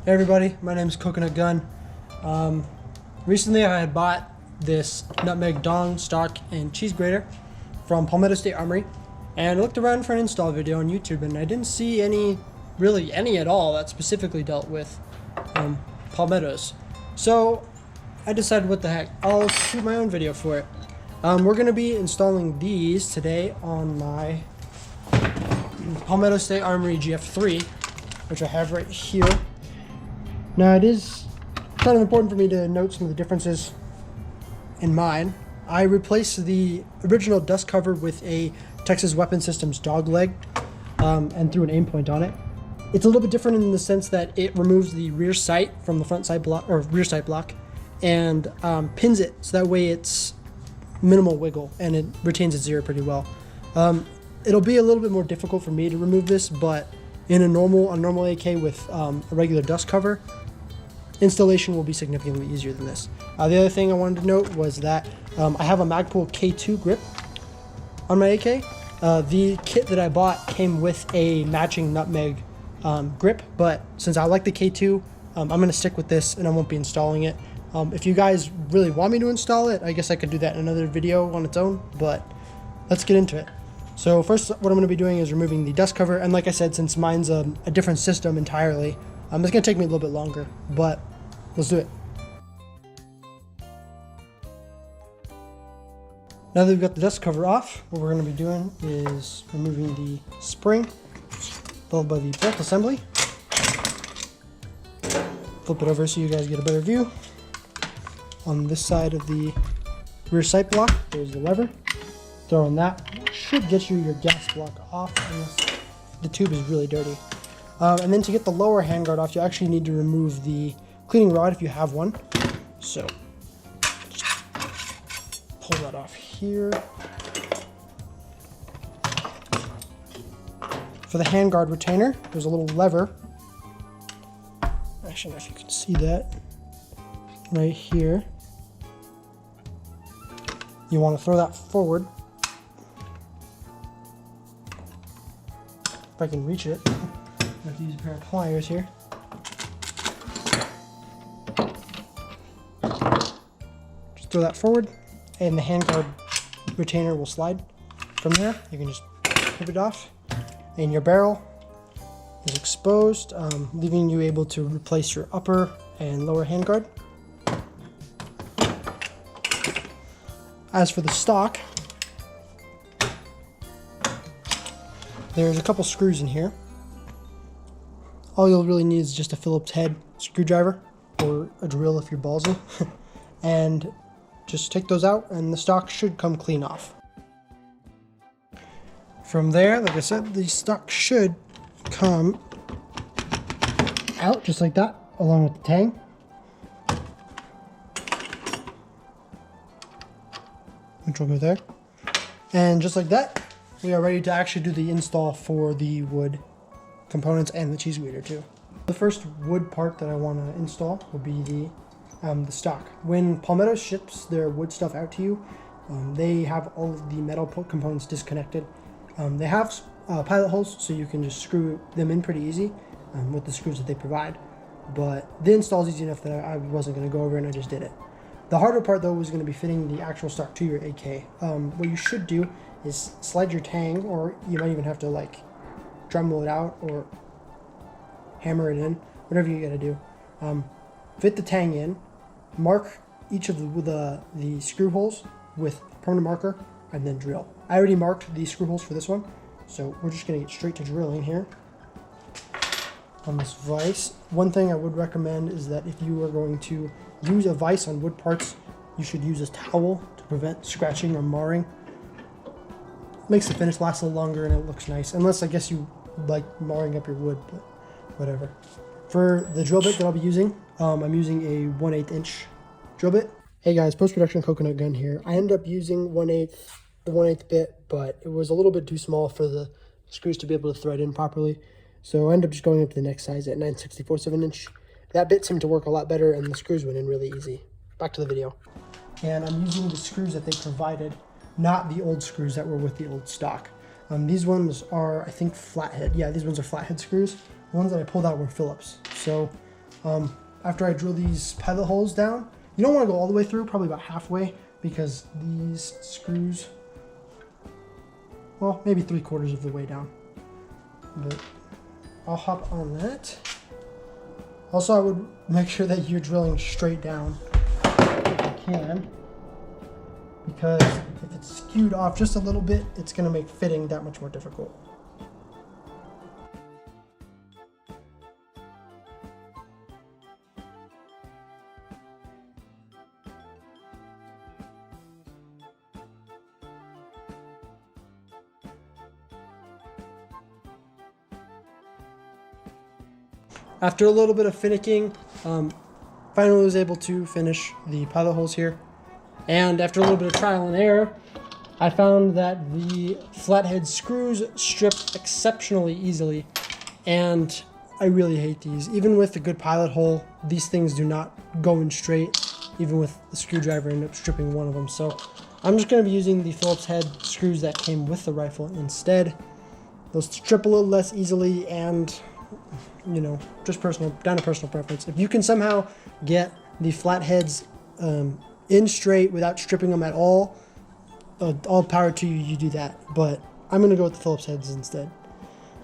Hey everybody, my name is Coconut Gun. Recently I had bought this nutmeg dong, stock, and cheese grater from Palmetto State Armory, and I looked around for an install video on YouTube and I didn't see any at all that specifically dealt with palmettos. So I decided, what the heck, I'll shoot my own video for it. We're going to be installing these today on my Palmetto State Armory GF3, which I have right here. Now, it is kind of important for me to note some of the differences in mine. I replaced the original dust cover with a Texas Weapon Systems dog leg and threw an aim point on it. It's a little bit different in the sense that it removes the rear sight from the front sight block, or rear sight block, and pins it so that way it's minimal wiggle and it retains its zero pretty well. It'll be a little bit more difficult for me to remove this, but in a normal AK with a regular dust cover, installation will be significantly easier than this. The other thing I wanted to note was that I have a Magpul K2 grip on my AK. The kit that I bought came with a matching nutmeg grip, but since I like the K2, I'm going to stick with this and I won't be installing it. If you guys really want me to install it, I guess I could do that in another video on its own, but let's get into it. So first, what I'm going to be doing is removing the dust cover, and like I said, since mine's a different system entirely, it's going to take me a little bit longer, but let's do it. Now that we've got the dust cover off, what we're going to be doing is removing the spring, followed by the bolt assembly. Flip it over so you guys get a better view. On this side of the rear sight block, there's the lever. Throw on that. Should get you your gas block off unless the tube is really dirty. And then to get the lower handguard off, you actually need to remove the cleaning rod if you have one. So just pull that off here. For the handguard retainer, there's a little lever. Actually, if you can see that right here. You want to throw that forward. If I can reach it, I have to use a pair of pliers here. Just throw that forward, and the handguard retainer will slide. From there, you can just rip it off, and your barrel is exposed, leaving you able to replace your upper and lower handguard. As for the stock, there's a couple screws in here. All you'll really need is just a Phillips head screwdriver or a drill if you're ballsy. And just take those out and the stock should come clean off. From there, like I said, the stock should come out just like that, along with the tang. Which will go there. And just like that, we are ready to actually do the install for the wood components and the cheese grater too. The first wood part that I want to install will be the stock. When Palmetto ships their wood stuff out to you, they have all of the metal components disconnected. They have pilot holes, so you can just screw them in pretty easy with the screws that they provide. But the install is easy enough that I wasn't going to go over and I just did it. The harder part though was going to be fitting the actual stock to your AK. What you should do is slide your tang, or you might even have to like Dremel it out or hammer it in, whatever you gotta do. Fit the tang in, mark each of the screw holes with a permanent marker, and then drill. I already marked the screw holes for this one, so we're just gonna get straight to drilling here. On this vise, one thing I would recommend is that if you are going to use a vise on wood parts, you should use a towel to prevent scratching or marring. Makes the finish last a little longer and it looks nice, unless I guess you like marring up your wood, but whatever. For the drill bit that I'll be using, I'm using a 1/8 inch drill bit. Hey guys, post-production Coconut Gun here. I ended up using the 1/8 bit, but it was a little bit too small for the screws to be able to thread in properly. So I ended up just going up to the next size at 9/64 inch. That bit seemed to work a lot better and the screws went in really easy. Back to the video. And I'm using the screws that they provided, not the old screws that were with the old stock. These ones are, I think, flathead. Yeah, these ones are flathead screws. The ones that I pulled out were Phillips. So After I drill these pilot holes down, you don't want to go all the way through, probably about halfway, because these screws, well, maybe 3/4 of the way down. But I'll hop on that. Also, I would make sure that you're drilling straight down if you can, because if it's skewed off just a little bit, it's going to make fitting that much more difficult. After a little bit of finicking, finally was able to finish the pilot holes here. And after a little bit of trial and error, I found that the flathead screws strip exceptionally easily. And I really hate these. Even with a good pilot hole, these things do not go in straight. Even with the screwdriver, I end up stripping one of them. So I'm just going to be using the Phillips head screws that came with the rifle instead. Those strip a little less easily, and you know, just down to personal preference. If you can somehow get the flatheads in straight without stripping them at all power to you, you do that. But I'm going to go with the Phillips heads instead.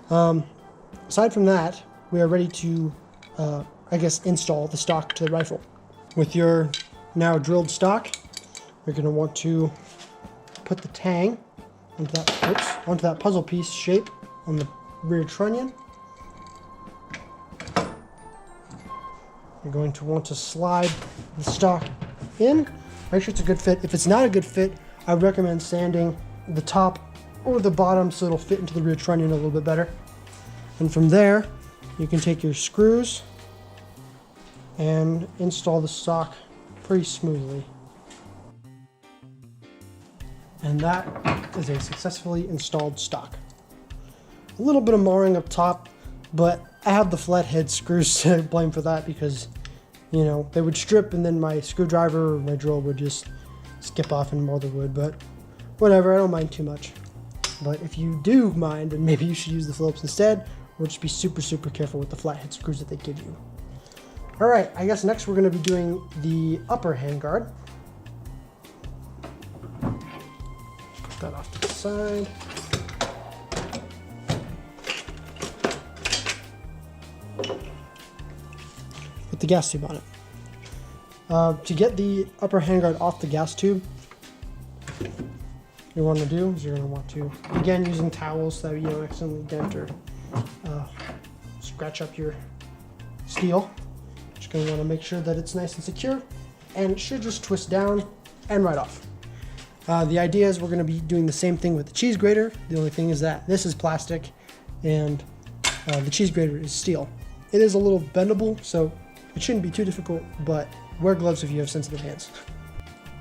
Aside from that, we are ready to, I guess, install the stock to the rifle. With your now drilled stock, you're going to want to put the tang onto that puzzle piece shape on the rear trunnion. You're going to want to slide the stock in. Make sure it's a good fit. If it's not a good fit, I would recommend sanding the top or the bottom so it'll fit into the rear trunnion a little bit better. And from there, you can take your screws and install the stock pretty smoothly. And that is a successfully installed stock. A little bit of marring up top, but I have the flathead screws to blame for that because, you know, they would strip and then my screwdriver or my drill would just skip off and mar the wood, but whatever, I don't mind too much. But if you do mind, then maybe you should use the Phillips instead, or just be super, super careful with the flathead screws that they give you. All right, I guess next we're gonna be doing the upper handguard. Put that off to the side. With the gas tube on it. To get the upper handguard off the gas tube, you want to do is you're going to want to, again, using towels so that you don't accidentally dent or scratch up your steel. Just going to want to make sure that it's nice and secure, and it should just twist down and right off. The idea is we're going to be doing the same thing with the cheese grater. The only thing is that this is plastic and the cheese grater is steel. It is a little bendable, so it shouldn't be too difficult, but wear gloves if you have sensitive hands.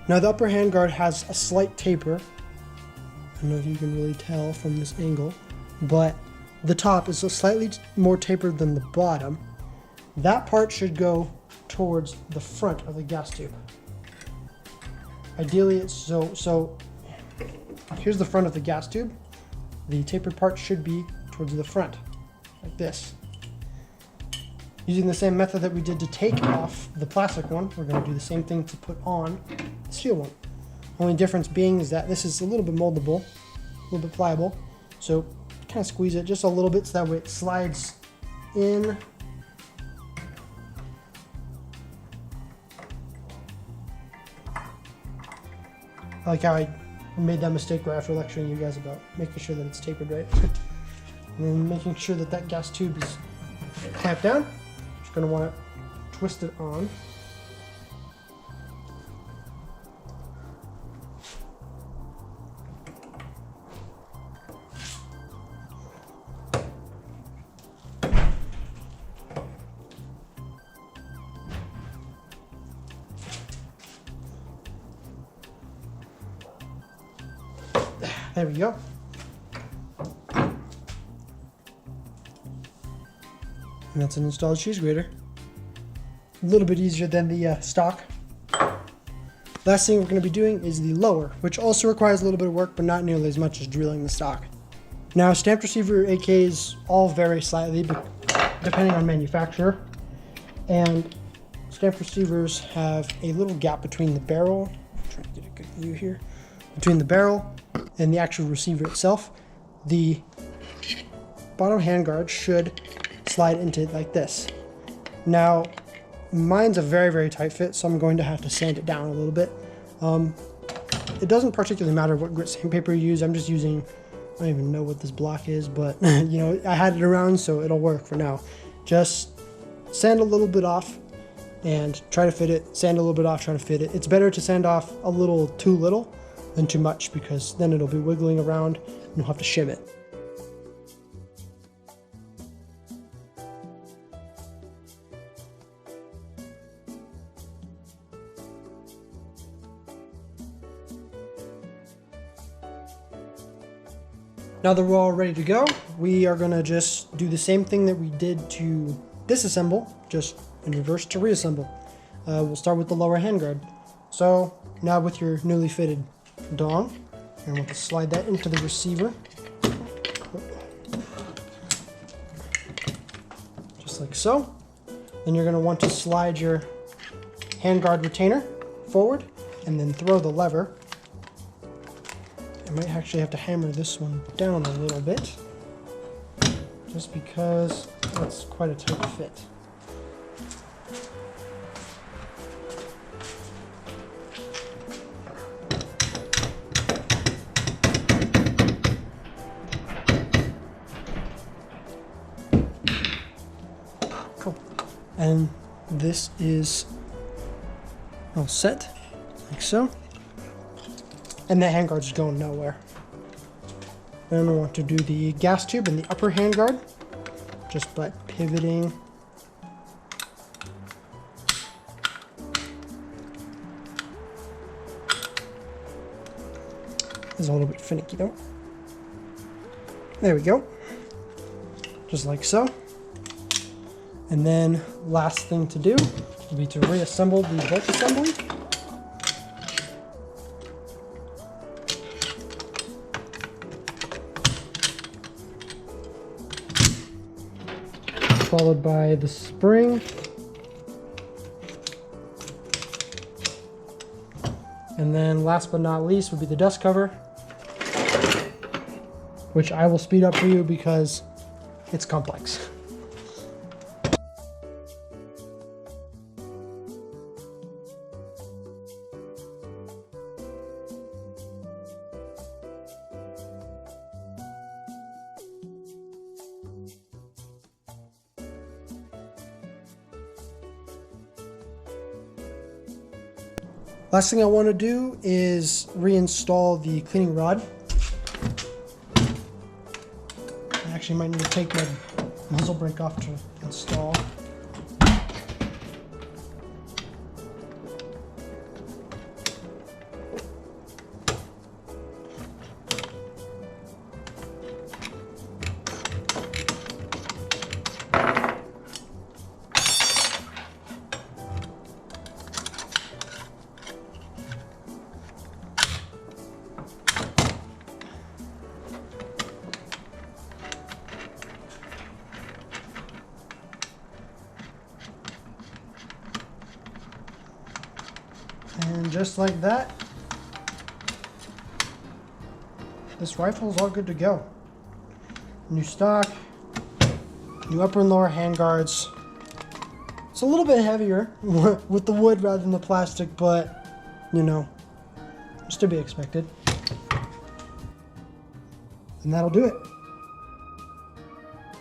Now the upper handguard has a slight taper. I don't know if you can really tell from this angle, but the top is slightly more tapered than the bottom. That part should go towards the front of the gas tube. Ideally, it's so here's the front of the gas tube. The tapered part should be towards the front, like this. Using the same method that we did to take off the plastic one, we're going to do the same thing to put on the steel one. Only difference being is that this is a little bit moldable, a little bit pliable. So kind of squeeze it just a little bit so that way it slides in. I like how I made that mistake right after lecturing you guys about making sure that it's tapered right. And then making sure that that gas tube is clamped down. Just going to want to twist it on. There we go. And that's an installed cheese grater. A little bit easier than the stock. Last thing we're going to be doing is the lower, which also requires a little bit of work, but not nearly as much as drilling the stock. Now, stamped receiver AKs all vary slightly depending on manufacturer. And stamp receivers have a little gap between the barrel. I'm trying to get a good view here. Between the barrel and the actual receiver itself. The bottom handguard should slide into it like this. Now, mine's a very, very tight fit, so I'm going to have to sand it down a little bit. It doesn't particularly matter what grit sandpaper you use. I'm just using, I don't even know what this block is, but you know, I had it around, so it'll work for now. Just sand a little bit off and try to fit it. Sand a little bit off, try to fit it. It's better to sand off a little too little than too much, because then it'll be wiggling around and you'll have to shim it. Now that we're all ready to go, we are gonna just do the same thing that we did to disassemble, just in reverse to reassemble. We'll start with the lower handguard. So now with your newly fitted dong, you're going to slide that into the receiver. Just like so. Then you're gonna want to slide your handguard retainer forward and then throw the lever. I might actually have to hammer this one down a little bit, just because that's quite a tight fit. Cool. And this is all set, like so. And the handguard's just going nowhere. Then I want to do the gas tube in the upper handguard, just by pivoting. It's a little bit finicky though. There we go. Just like so. And then last thing to do will be to reassemble the bolt assembly. Followed by the spring. And then last but not least would be the dust cover, which I will speed up for you because it's complex. Last thing I want to do is reinstall the cleaning rod. I actually might need to take my muzzle brake off to install. And just like that, this rifle is all good to go. New stock, new upper and lower handguards. It's a little bit heavier with the wood rather than the plastic, but you know, it's to be expected. And that'll do it.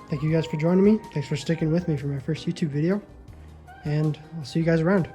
Thank you guys for joining me. Thanks for sticking with me for my first YouTube video. And I'll see you guys around.